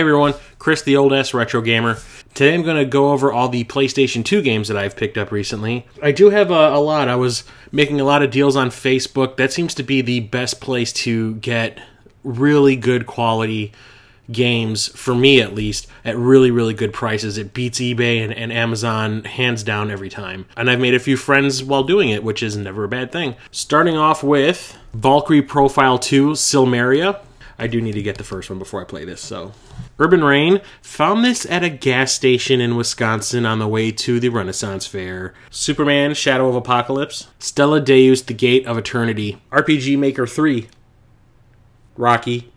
everyone, Chris the Old Ass Retro Gamer. Today I'm going to go over all the PlayStation 2 games that I've picked up recently. I do have a lot. I was making a lot of deals on Facebook. That seems to be the best place to get really good quality games, for me at least, at really, really good prices. It beats eBay and Amazon hands down every time. And I've made a few friends while doing it, which is never a bad thing. Starting off with Valkyrie Profile 2 Silmeria. I do need to get the first one before I play this, so. Urban Rain. Found this at a gas station in Wisconsin on the way to the Renaissance Fair. Superman Shadow of Apocalypse. Stella Deus The Gate of Eternity. RPG Maker 3. Rocky.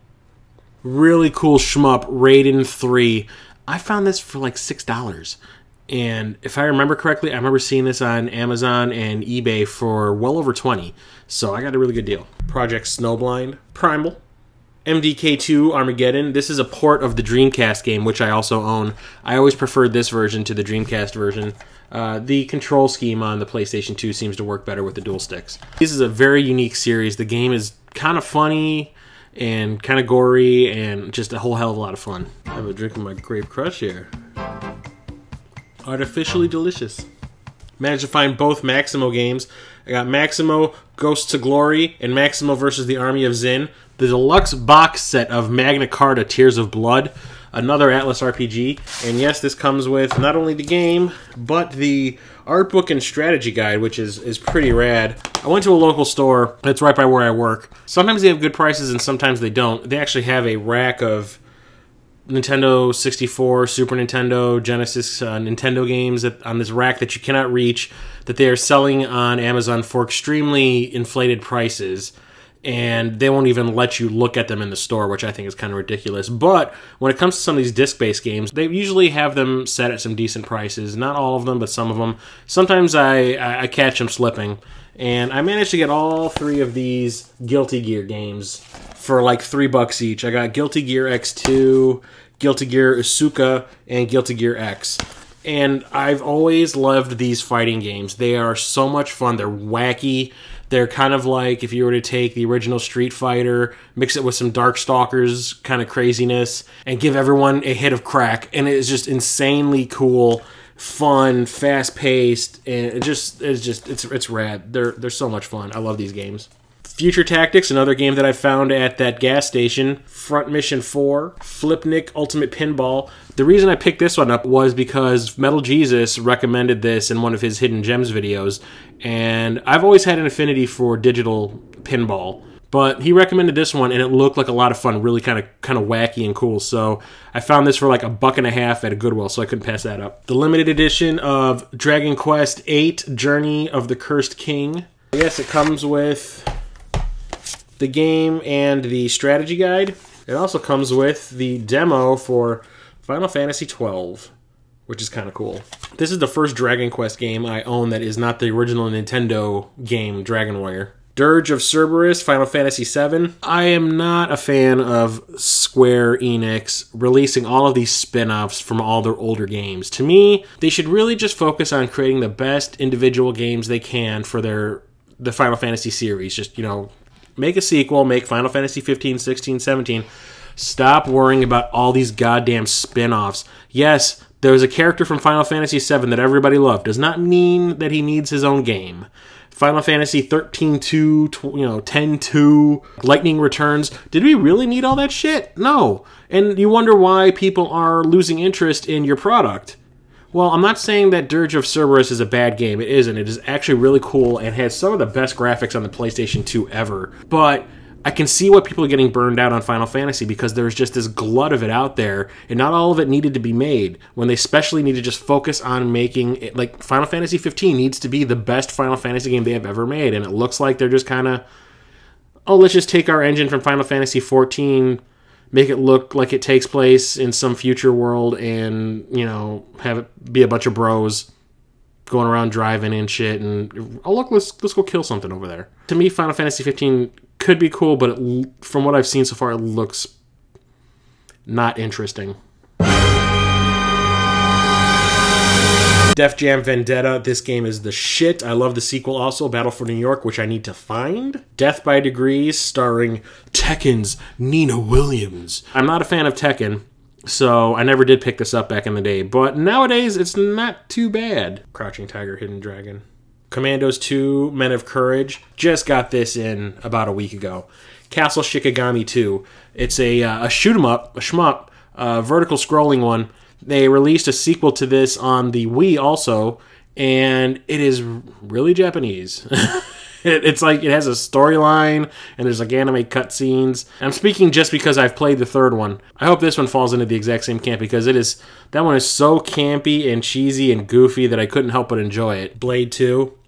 Really cool shmup, Raiden 3. I found this for like $6. And if I remember correctly, I remember seeing this on Amazon and eBay for well over $20. So I got a really good deal. Project Snowblind. Primal. MDK2 Armageddon. This is a port of the Dreamcast game, which I also own. I always preferred this version to the Dreamcast version. The control scheme on the PlayStation 2 seems to work better with the dual sticks. This is a very unique series. The game is kind of funny and kind of gory and just a whole hell of a lot of fun. I have a drink of my Grape Crush here. Artificially delicious. Managed to find both Maximo games. I got Maximo Ghosts to Glory and Maximo vs. the Army of Zin. The deluxe box set of Magna Carta Tears of Blood, another Atlas RPG. And yes, this comes with not only the game, but the art book and strategy guide, which is pretty rad. I went to a local store that's right by where I work. Sometimes they have good prices and sometimes they don't. They actually have a rack of Nintendo 64, Super Nintendo, Genesis, Nintendo games on this rack that you cannot reach, that they are selling on Amazon for extremely inflated prices. And they won't even let you look at them in the store, which I think is kind of ridiculous. But when it comes to some of these disc-based games, they usually have them set at some decent prices. Not all of them, but some of them. Sometimes I catch them slipping. And I managed to get all three of these Guilty Gear games for like $3 each. I got Guilty Gear X2, Guilty Gear Isuka, and Guilty Gear X. And I've always loved these fighting games. They are so much fun. They're wacky. They're kind of like if you were to take the original Street Fighter, mix it with some Darkstalkers kind of craziness, and give everyone a hit of crack. And it's just insanely cool, fun, fast-paced, and it's rad. They're so much fun. I love these games. Future Tactics, another game that I found at that gas station. Front Mission 4, Flipnik Ultimate Pinball. The reason I picked this one up was because Metal Jesus recommended this in one of his Hidden Gems videos, and I've always had an affinity for digital pinball. But he recommended this one, and it looked like a lot of fun, really kind of wacky and cool. So I found this for like $1.50 at a Goodwill, so I couldn't pass that up. The limited edition of Dragon Quest VIII: Journey of the Cursed King. Yes, it comes with the game and the strategy guide. It also comes with the demo for Final Fantasy XII, which is kind of cool. This is the first Dragon Quest game I own that is not the original Nintendo game, Dragon Warrior. Dirge of Cerberus, Final Fantasy VII. I am not a fan of Square Enix releasing all of these spin-offs from all their older games. To me, they should really just focus on creating the best individual games they can for the Final Fantasy series. Just, you know, make a sequel, make Final Fantasy 15, 16, 17. Stop worrying about all these goddamn spin-offs. Yes, there's a character from Final Fantasy VII that everybody loved. Does not mean that he needs his own game. Final Fantasy 13-2, 10-2, Lightning Returns. Did we really need all that shit? No. And you wonder why people are losing interest in your product. Well, I'm not saying that Dirge of Cerberus is a bad game. It isn't. It is actually really cool and has some of the best graphics on the PlayStation 2 ever. But I can see why people are getting burned out on Final Fantasy because there's just this glut of it out there, and not all of it needed to be made, when they especially need to just focus on making it. Like, Final Fantasy 15 needs to be the best Final Fantasy game they have ever made, and it looks like they're just kind of, oh, let's just take our engine from Final Fantasy 14, make it look like it takes place in some future world, and, you know, have it be a bunch of bros going around driving and shit, and, oh, look, let's go kill something over there. To me, Final Fantasy 15 could be cool, but from what I've seen so far, it looks not interesting. Def Jam Vendetta, this game is the shit. I love the sequel also, Battle for New York, which I need to find. Death by Degrees, starring Tekken's Nina Williams. I'm not a fan of Tekken, So I never did pick this up back in the day. But nowadays, it's not too bad. Crouching Tiger, Hidden Dragon. Commandos 2, Men of Courage. Just got this in about a week ago. Castle Shikigami 2. It's a shoot-'em-up, a shmup, vertical scrolling one. They released a sequel to this on the Wii also, and it is really Japanese. It's like it has a storyline, and there's like anime cutscenes. I'm speaking just because I've played the third one. I hope this one falls into the exact same camp because that one is so campy and cheesy and goofy that I couldn't help but enjoy it. Blade 2.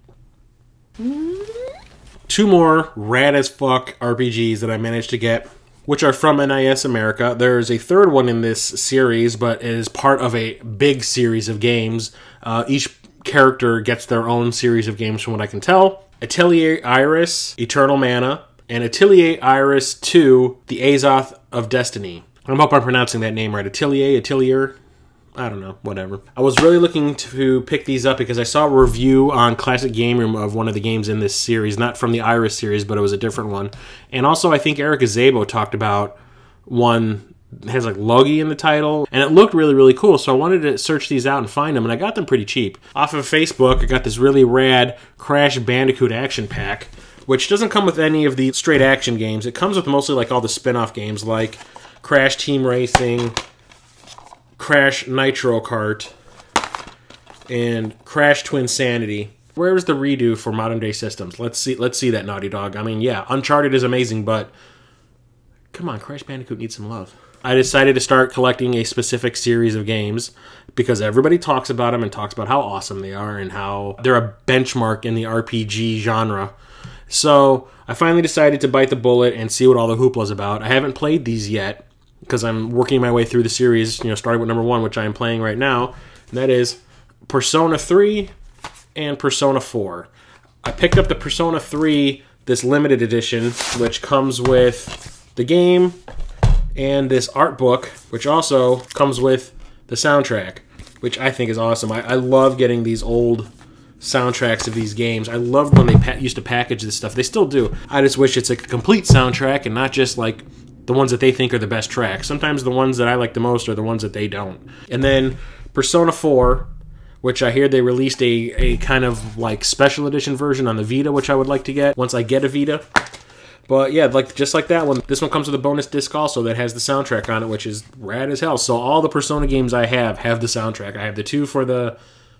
2 more rad as fuck RPGs that I managed to get, which are from NIS America. There's a third one in this series, but it is part of a big series of games. Each character gets their own series of games from what I can tell. Atelier Iris, Eternal Mana, and Atelier Iris 2, The Azoth of Destiny. I hope I'm pronouncing that name right. Atelier, I don't know, whatever. I was really looking to pick these up because I saw a review on Classic Game Room of one of the games in this series, not from the Iris series, but it was a different one. And also I think Erica Zabo talked about one that has like Logi in the title, and it looked really, really cool, so I wanted to search these out and find them, and I got them pretty cheap. Off of Facebook, I got this really rad Crash Bandicoot action pack, which doesn't come with any of the straight action games. It comes with mostly like all the spin-off games like Crash Team Racing, Crash Nitro Kart, and Crash Twinsanity. Where's the redo for modern day systems? Let's see that, Naughty Dog. I mean, yeah, Uncharted is amazing, but come on, Crash Bandicoot needs some love. I decided to start collecting a specific series of games because everybody talks about them and talks about how awesome they are and how they're a benchmark in the RPG genre. So I finally decided to bite the bullet and see what all the hoopla's about. I haven't played these yet because I'm working my way through the series, starting with number 1, which I am playing right now, and that is Persona 3 and Persona 4. I picked up the Persona 3, this limited edition, which comes with the game and this art book, which also comes with the soundtrack, which I think is awesome. I love getting these old soundtracks of these games. I loved when they used to package this stuff. They still do. I just wish it's a complete soundtrack and not just like the ones that they think are the best tracks. Sometimes the ones that I like the most are the ones that they don't. And then Persona 4, which I hear they released a kind of like special edition version on the Vita, which I would like to get once I get a Vita. But yeah, just like that one, this one comes with a bonus disc also that has the soundtrack on it, which is rad as hell. So all the Persona games I have the soundtrack. I have the 2 for the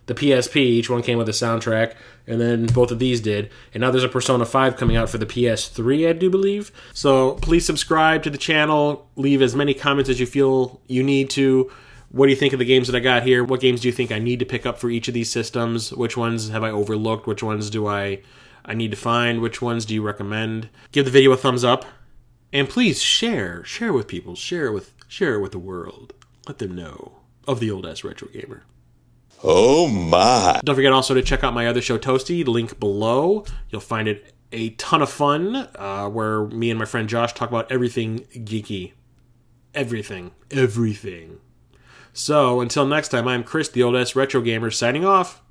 PSP. Each one came with a soundtrack, and then both of these did. And now there's a Persona 5 coming out for the PS3, I do believe. So please subscribe to the channel. Leave as many comments as you feel you need to. What do you think of the games that I got here? What games do you think I need to pick up for each of these systems? Which ones have I overlooked? Which ones do I need to find? Which ones do you recommend? Give the video a thumbs up, and please share with people, share it with the world. Let them know of the old-ass retro gamer. Oh my! Don't forget also to check out my other show, Toasty. Link below. You'll find it a ton of fun, where me and my friend Josh talk about everything geeky, everything. So until next time, I'm Chris, the old-ass retro gamer, signing off.